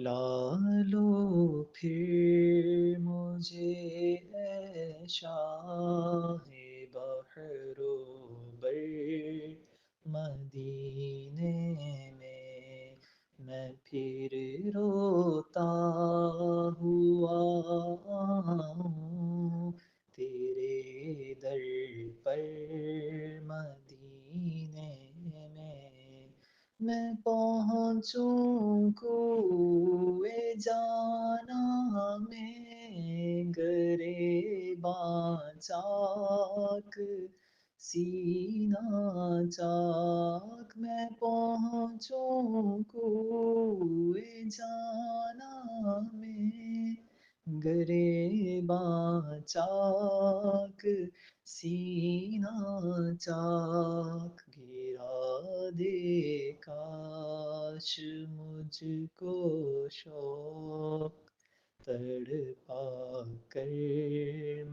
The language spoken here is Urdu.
بلا لو پھر مجھے اے شاہ بحر و بر مدینے میں پھر روتا ہوا آؤں تیرے در پر مدینے میں پہنچوں کوئے جانا میں گریباں چاک سینہ چاک میں پہنچوں کوئے جانا میں گریباں چاک سینہ چاک گرا دے کاش مجھ کو شوق تڑپا کر